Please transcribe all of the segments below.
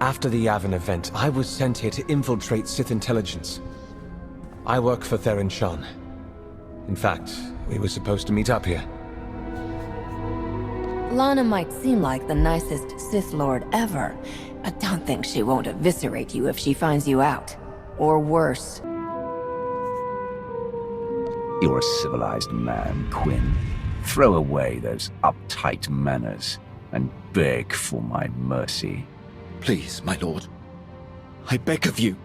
After the Yavin event, I was sent here to infiltrate Sith intelligence. I work for Theron Shan. In fact, we were supposed to meet up here. Lana might seem like the nicest Sith Lord ever, but don't think she won't eviscerate you if she finds you out. Or worse. You're a civilized man, Quinn. Throw away those uptight manners and beg for my mercy. Please, my lord. I beg of you.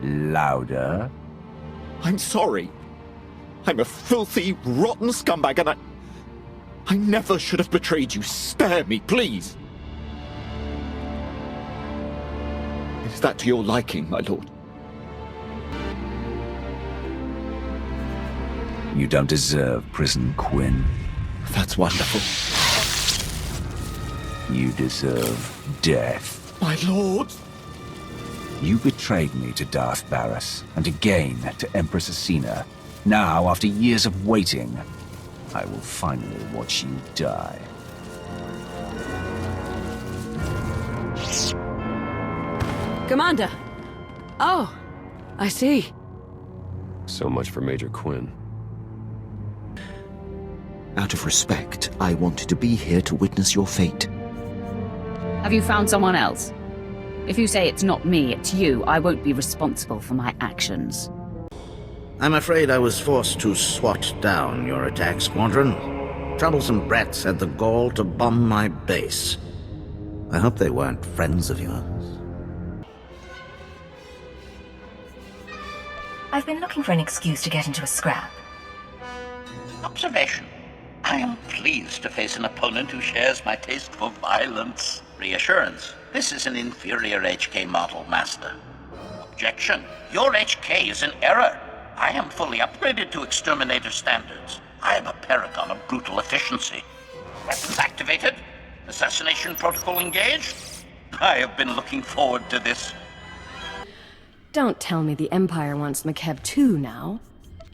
Louder. I'm sorry. I'm a filthy, rotten scumbag, and I never should have betrayed you. Spare me, please. Is that to your liking, my lord? You don't deserve prison, Quinn. That's wonderful. You deserve death. My lord! You betrayed me to Darth Barris, and again to Empress Asina. Now, after years of waiting, I will finally watch you die. Commander! Oh, I see. So much for Major Quinn. Out of respect, I wanted to be here to witness your fate. Have you found someone else? If you say it's not me, it's you, I won't be responsible for my actions. I'm afraid I was forced to SWAT down your attack squadron. Troublesome brats had the gall to bomb my base. I hope they weren't friends of yours. I've been looking for an excuse to get into a scrap. Observation. I am pleased to face an opponent who shares my taste for violence. Reassurance. This is an inferior HK model, Master. Objection. Your HK is in error. I am fully upgraded to exterminator standards. I am a paragon of brutal efficiency. Weapons activated? Assassination protocol engaged? I have been looking forward to this. Don't tell me the Empire wants McKeb too now.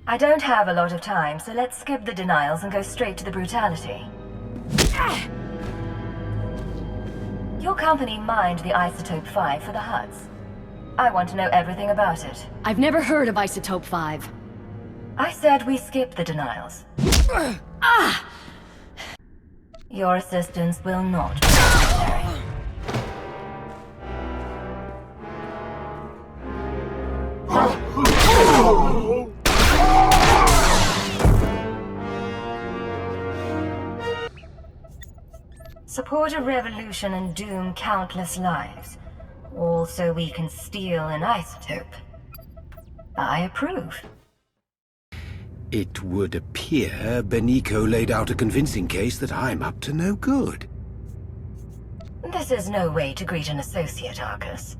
I don't have a lot of time, so let's skip the denials and go straight to the brutality. Your company mined the Isotope 5 for the Hutts. I want to know everything about it. I've never heard of Isotope 5. I said we skip the denials. Your assistance will not be necessary. Support a revolution and doom countless lives, all so we can steal an isotope. I approve. It would appear Beniko laid out a convincing case that I'm up to no good. This is no way to greet an associate, Arcus.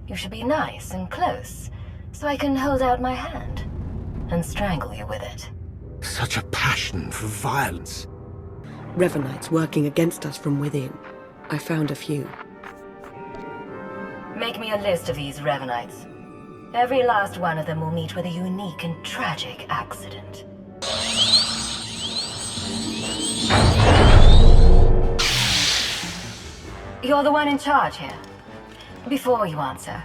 You should be nice and close, so I can hold out my hand and strangle you with it. Such a passion for violence. Revenites working against us from within. I found a few. Make me a list of these Revenites. Every last one of them will meet with a unique and tragic accident. You're the one in charge here. Before you answer,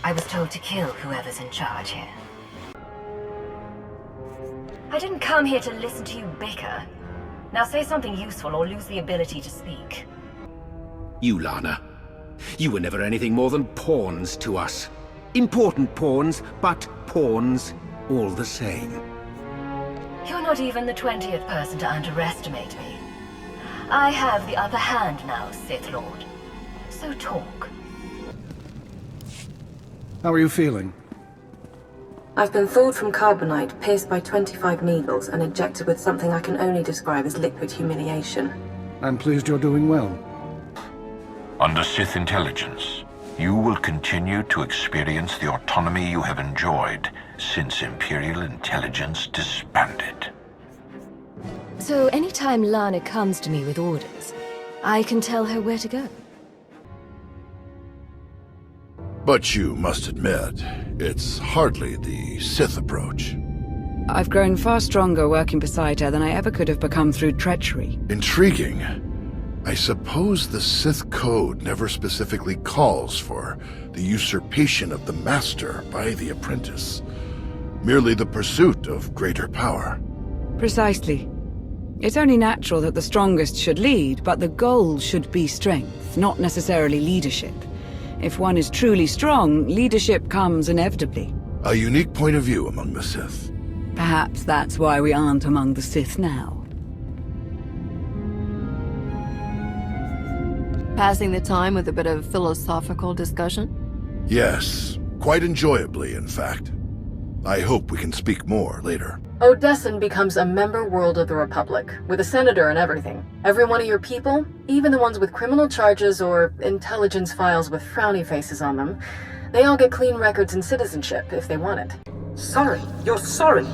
I was told to kill whoever's in charge here. I didn't come here to listen to you bicker. Now say something useful or lose the ability to speak. You, Lana. You were never anything more than pawns to us. Important pawns, but pawns all the same. You're not even the 20th person to underestimate me. I have the upper hand now, Sith Lord. So talk. How are you feeling? I've been thawed from carbonite, pierced by 25 needles, and injected with something I can only describe as liquid humiliation. I'm pleased you're doing well. Under Sith intelligence, you will continue to experience the autonomy you have enjoyed since Imperial intelligence disbanded. So anytime Lana comes to me with orders, I can tell her where to go. But you must admit, it's hardly the Sith approach. I've grown far stronger working beside her than I ever could have become through treachery. Intriguing. I suppose the Sith Code never specifically calls for the usurpation of the Master by the apprentice. Merely the pursuit of greater power. Precisely. It's only natural that the strongest should lead, but the goal should be strength, not necessarily leadership. If one is truly strong, leadership comes inevitably. A unique point of view among the Sith. Perhaps that's why we aren't among the Sith now. Passing the time with a bit of philosophical discussion? Yes, quite enjoyably, in fact. I hope we can speak more later. Odesson becomes a member world of the Republic, with a senator and everything. Every one of your people, even the ones with criminal charges or intelligence files with frowny faces on them, they all get clean records and citizenship if they want it. Sorry, you're sorry.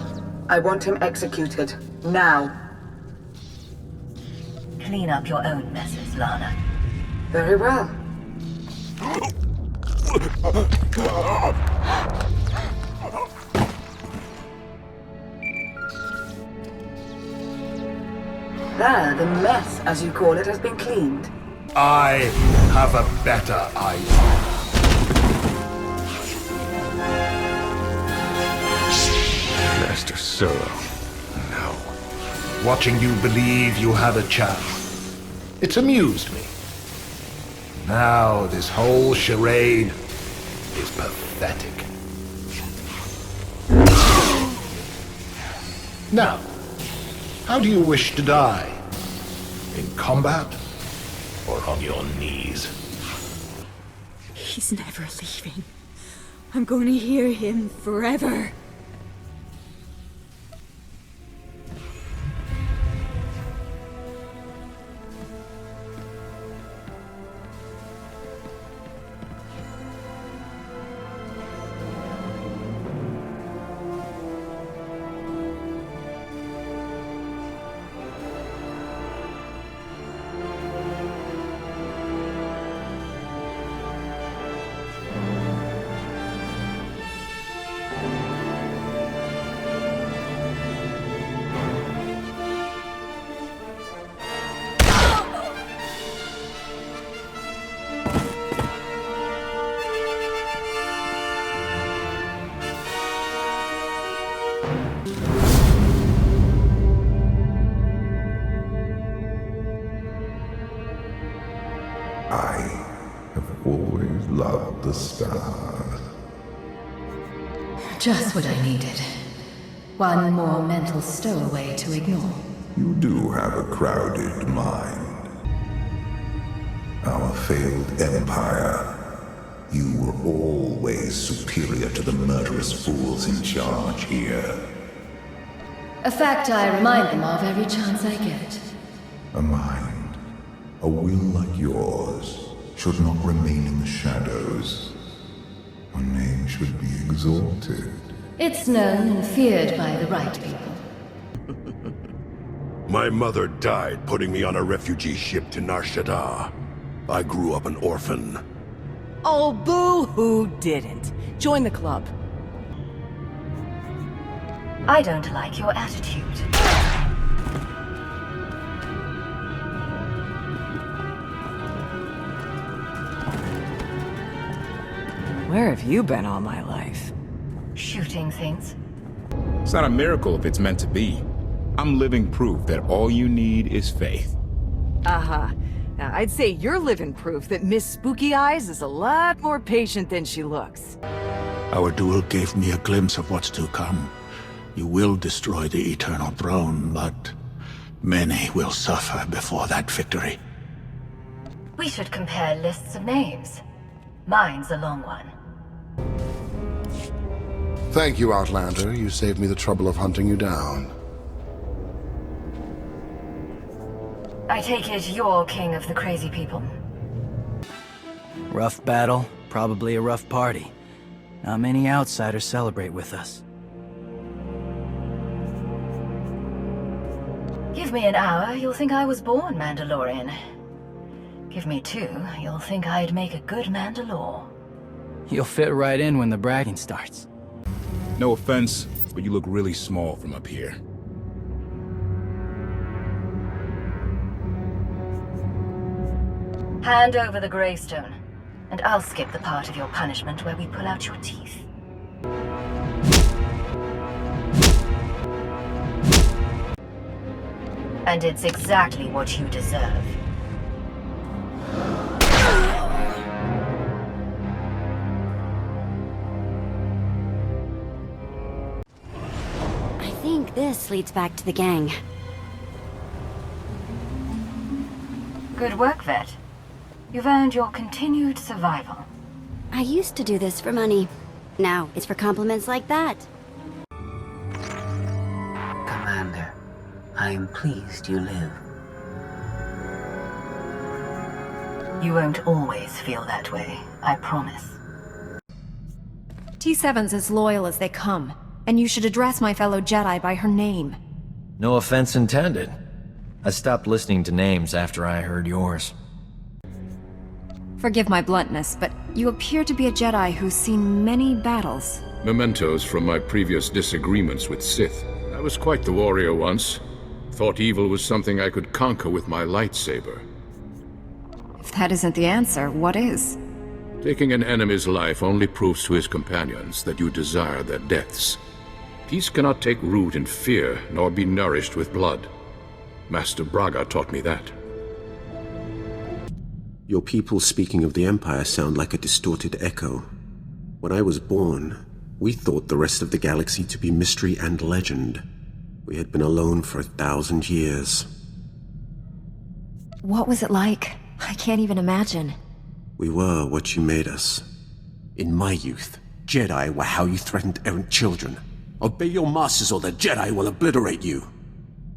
I want him executed. Now. Clean up your own messes, Lana. Very well. There, the mess, as you call it, has been cleaned. I have a better idea. Master Solo. No. Watching you believe you had a chance. It's amused me. Now this whole charade is pathetic. Now, how do you wish to die? In combat? Or on your knees? He's never leaving. I'm going to hear him forever. I have always loved the stars. Just what I needed. One more mental stowaway to ignore. You do have a crowded mind. Our failed empire. You were always superior to the murderous fools in charge here. A fact I remind them of every chance I get. A mind, a will like yours, should not remain in the shadows. A name should be exalted. It's known and feared by the right people. My mother died putting me on a refugee ship to Nar Shaddaa. I grew up an orphan. Oh, boo-hoo didn't. Join the club. I don't like your attitude. Where have you been all my life? Shooting things. It's not a miracle if it's meant to be. I'm living proof that all you need is faith. Uh-huh. Now, I'd say you're living proof that Miss Spooky Eyes is a lot more patient than she looks. Our duel gave me a glimpse of what's to come. You will destroy the Eternal Throne, but many will suffer before that victory. We should compare lists of names. Mine's a long one. Thank you, Outlander. You saved me the trouble of hunting you down. I take it you're king of the crazy people. Rough battle, probably a rough party. Not many outsiders celebrate with us. Give me an hour, you'll think I was born Mandalorian. Give me 2, you'll think I'd make a good Mandalore. You'll fit right in when the bragging starts. No offense, but you look really small from up here. Hand over the Greystone, and I'll skip the part of your punishment where we pull out your teeth. And it's exactly what you deserve. I think this leads back to the gang. Good work, Vet. You've earned your continued survival. I used to do this for money. Now it's for compliments like that. Commander, I am pleased you live. You won't always feel that way, I promise. T7's as loyal as they come, and you should address my fellow Jedi by her name. No offense intended. I stopped listening to names after I heard yours. Forgive my bluntness, but you appear to be a Jedi who's seen many battles. Mementos from my previous disagreements with Sith. I was quite the warrior once. Thought evil was something I could conquer with my lightsaber. If that isn't the answer, what is? Taking an enemy's life only proves to his companions that you desire their deaths. Peace cannot take root in fear, nor be nourished with blood. Master Braga taught me that. Your people speaking of the Empire sound like a distorted echo. When I was born, we thought the rest of the galaxy to be mystery and legend. We had been alone for 1,000 years. What was it like? I can't even imagine. We were what you made us. In my youth, Jedi were how you threatened errant children. Obey your masters or the Jedi will obliterate you.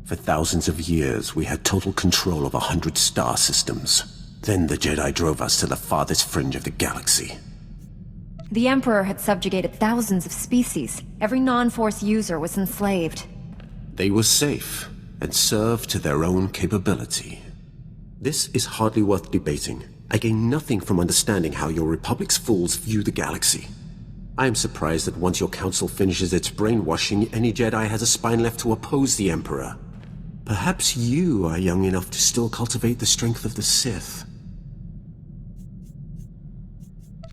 For thousands of years, we had total control of 100 star systems. Then the Jedi drove us to the farthest fringe of the galaxy. The Emperor had subjugated thousands of species. Every non-Force user was enslaved. They were safe, and served to their own capability. This is hardly worth debating. I gain nothing from understanding how your Republic's fools view the galaxy. I am surprised that once your council finishes its brainwashing, any Jedi has a spine left to oppose the Emperor. Perhaps you are young enough to still cultivate the strength of the Sith.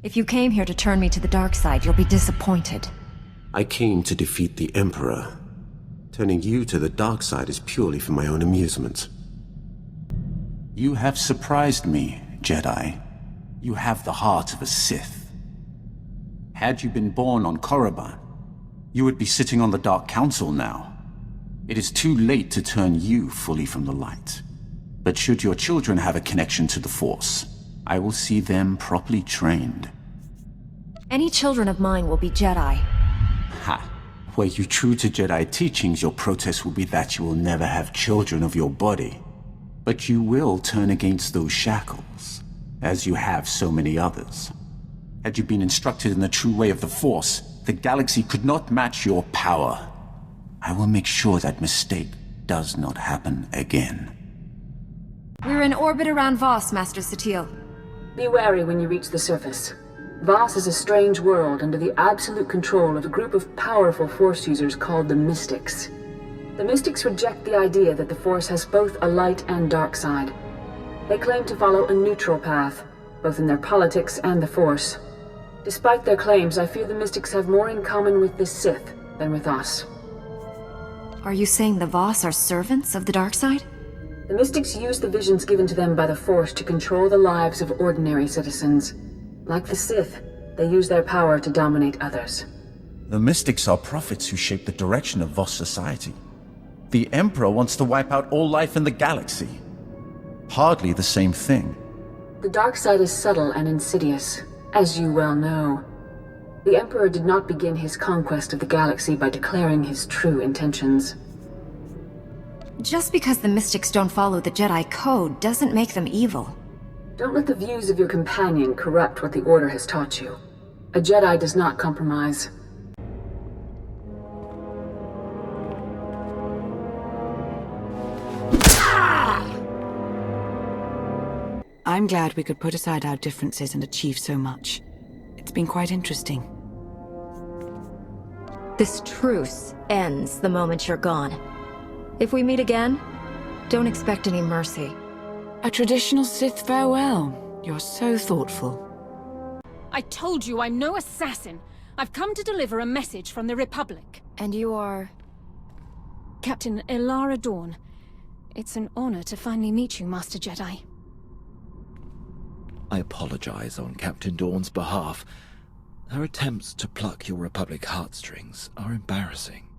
If you came here to turn me to the dark side, you'll be disappointed. I came to defeat the Emperor. Turning you to the dark side is purely for my own amusement. You have surprised me, Jedi. You have the heart of a Sith. Had you been born on Korriban, you would be sitting on the Dark Council now. It is too late to turn you fully from the light. But should your children have a connection to the Force, I will see them properly trained. Any children of mine will be Jedi. Ha! Were you true to Jedi teachings, your protest will be that you will never have children of your body. But you will turn against those shackles, as you have so many others. Had you been instructed in the true way of the Force, the galaxy could not match your power. I will make sure that mistake does not happen again. We're in orbit around Voss, Master Satil. Be wary when you reach the surface. Voss is a strange world under the absolute control of a group of powerful Force users called the Mystics. The Mystics reject the idea that the Force has both a light and dark side. They claim to follow a neutral path, both in their politics and the Force. Despite their claims, I fear the Mystics have more in common with the Sith than with us. Are you saying the Voss are servants of the dark side? The Mystics use the visions given to them by the Force to control the lives of ordinary citizens. Like the Sith, they use their power to dominate others. The Mystics are prophets who shape the direction of Voss society. The Emperor wants to wipe out all life in the galaxy. Hardly the same thing. The dark side is subtle and insidious, as you well know. The Emperor did not begin his conquest of the galaxy by declaring his true intentions. Just because the Mystics don't follow the Jedi Code doesn't make them evil. Don't let the views of your companion corrupt what the Order has taught you. A Jedi does not compromise. I'm glad we could put aside our differences and achieve so much. It's been quite interesting. This truce ends the moment you're gone. If we meet again, don't expect any mercy. A traditional Sith farewell. You're so thoughtful. I told you I'm no assassin. I've come to deliver a message from the Republic. And you are... Captain Ilara Dawn. It's an honor to finally meet you, Master Jedi. I apologize on Captain Dawn's behalf. Her attempts to pluck your Republic heartstrings are embarrassing.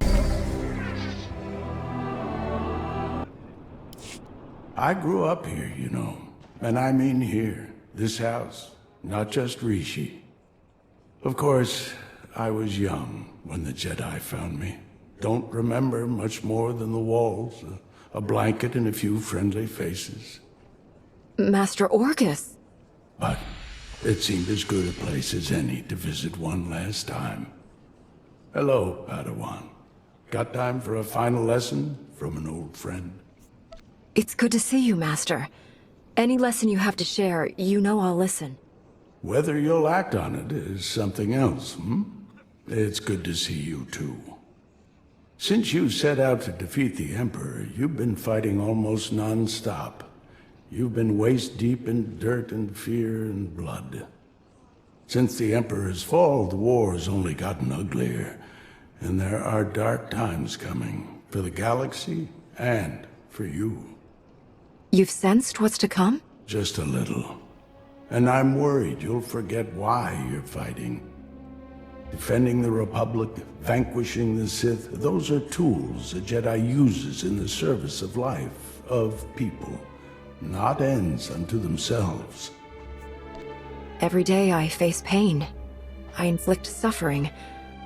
I grew up here, you know. And I mean here. This house. Not just Rishi. Of course, I was young when the Jedi found me. Don't remember much more than the walls, a blanket and a few friendly faces. Master Orcus. But it seemed as good a place as any to visit one last time. Hello, Padawan. Got time for a final lesson from an old friend? It's good to see you, Master. Any lesson you have to share, you know I'll listen. Whether you'll act on it is something else, It's good to see you, too. Since you set out to defeat the Emperor, you've been fighting almost non-stop. You've been waist-deep in dirt and fear and blood. Since the Emperor's fall, the war's only gotten uglier, and there are dark times coming, for the galaxy and for you. You've sensed what's to come? Just a little. And I'm worried you'll forget why you're fighting. Defending the Republic, vanquishing the Sith, those are tools a Jedi uses in the service of life, of people, not ends unto themselves. Every day I face pain. I inflict suffering,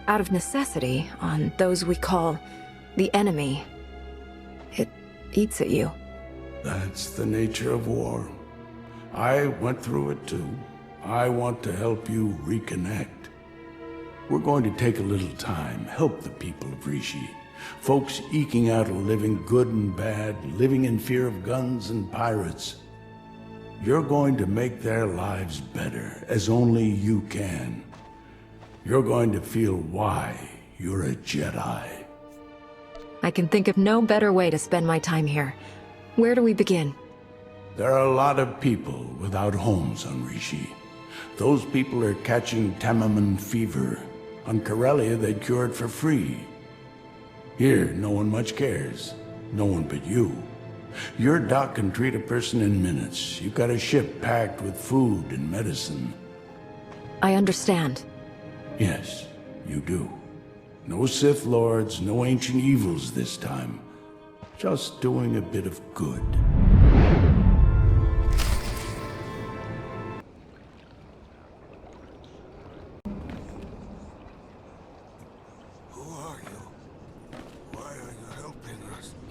out of necessity, on those we call the enemy. It eats at you. That's the nature of war. I went through it too. I want to help you reconnect. We're going to take a little time, help the people of Rishi. Folks eking out a living, good and bad, living in fear of guns and pirates. You're going to make their lives better, as only you can. You're going to feel why you're a Jedi. I can think of no better way to spend my time here. Where do we begin? There are a lot of people without homes on Rishi. Those people are catching Tamaman fever. On Corellia, they cure it for free. Here, no one much cares. No one but you. Your doc can treat a person in minutes. You've got a ship packed with food and medicine. I understand. Yes, you do. No Sith Lords, no ancient evils this time. Just doing a bit of good.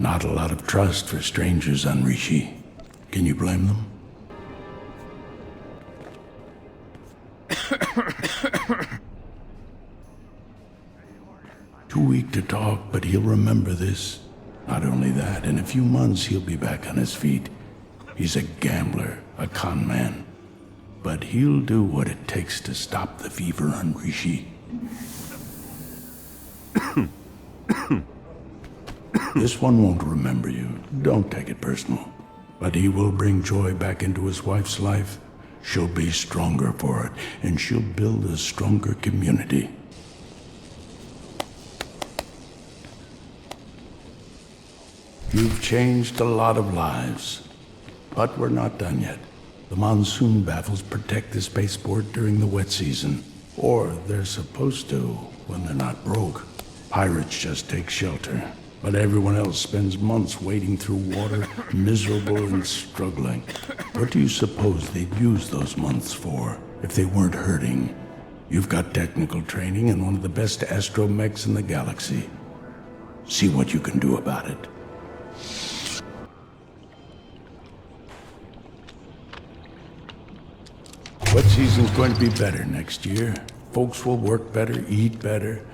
Not a lot of trust for strangers on Rishi. Can you blame them? Too weak to talk, but he'll remember this. Not only that, in a few months he'll be back on his feet. He's a gambler, a con man. But he'll do what it takes to stop the fever on Rishi. This one won't remember you. Don't take it personal. But he will bring joy back into his wife's life. She'll be stronger for it, and she'll build a stronger community. You've changed a lot of lives. But we're not done yet. The monsoon battles protect the spaceport during the wet season. Or they're supposed to when they're not broke. Pirates just take shelter. But everyone else spends months wading through water, miserable and struggling. What do you suppose they'd use those months for if they weren't hurting? You've got technical training and one of the best astromechs in the galaxy. See what you can do about it. Wet season's going to be better next year. Folks will work better, eat better.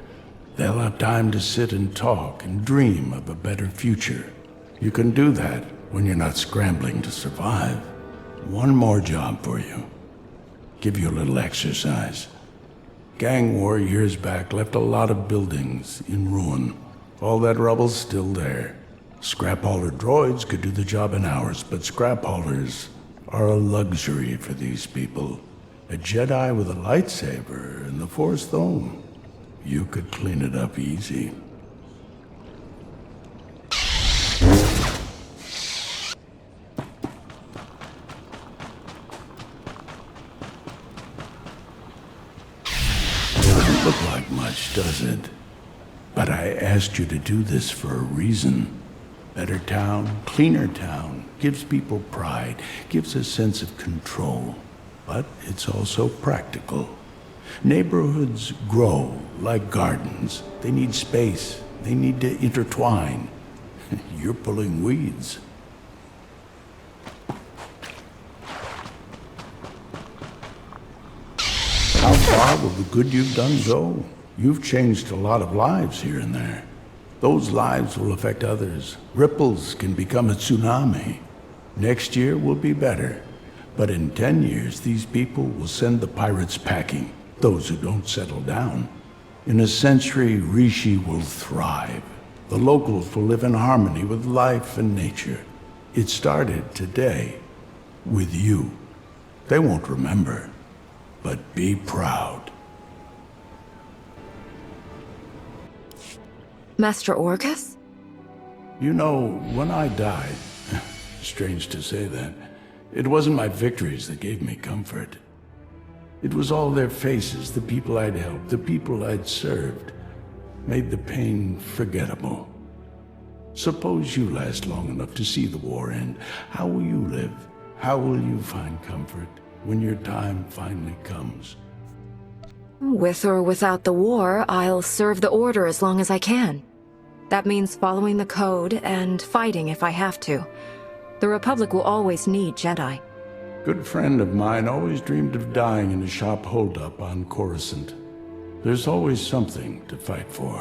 They'll have time to sit and talk and dream of a better future. You can do that when you're not scrambling to survive. One more job for you. Give you a little exercise. Gang war years back left a lot of buildings in ruin. All that rubble's still there. Scrap hauler droids could do the job in hours, but scrap haulers are a luxury for these people. A Jedi with a lightsaber and the Force Stone. You could clean it up easy. Doesn't look like much, does it? But I asked you to do this for a reason. Better town, cleaner town, gives people pride, gives a sense of control. But it's also practical. Neighborhoods grow like gardens. They need space. They need to intertwine. You're pulling weeds. How far will the good you've done go? You've changed a lot of lives here and there. Those lives will affect others. Ripples can become a tsunami. Next year will be better. But in 10 years, these people will send the pirates packing, those who don't settle down. In a century, Rishi will thrive. The locals will live in harmony with life and nature. It started today, with you. They won't remember, but be proud. Master Orcus? You know, when I died, strange to say that, it wasn't my victories that gave me comfort. It was all their faces, the people I'd helped, the people I'd served, made the pain forgettable. Suppose you last long enough to see the war end. How will you live? How will you find comfort when your time finally comes? With or without the war, I'll serve the Order as long as I can. That means following the code and fighting if I have to. The Republic will always need Jedi. Good friend of mine always dreamed of dying in a shop holdup on Coruscant. There's always something to fight for.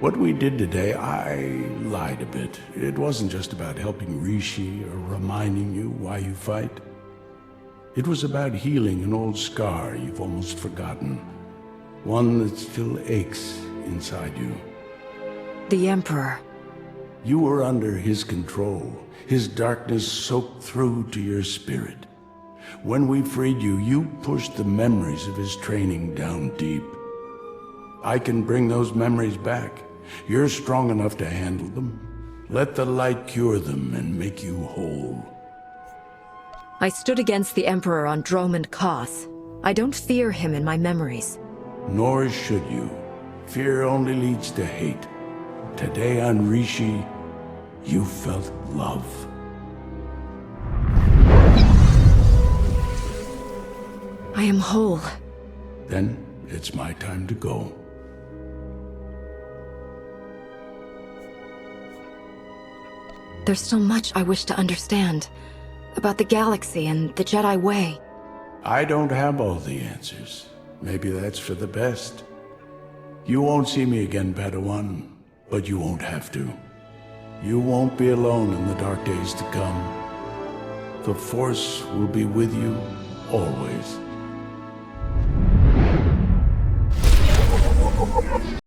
What we did today, I lied a bit. It wasn't just about helping Rishi or reminding you why you fight. It was about healing an old scar you've almost forgotten. One that still aches inside you. The Emperor. You were under his control. His darkness soaked through to your spirit. When we freed you, you pushed the memories of his training down deep. I can bring those memories back. You're strong enough to handle them. Let the light cure them and make you whole. I stood against the Emperor on Dromund Koth. I don't fear him in my memories. Nor should you. Fear only leads to hate. Today on Rishi, you felt love. I am whole. Then it's my time to go. There's so much I wish to understand. About the galaxy and the Jedi Way. I don't have all the answers. Maybe that's for the best. You won't see me again, Padawan, but you won't have to. You won't be alone in the dark days to come. The Force will be with you always.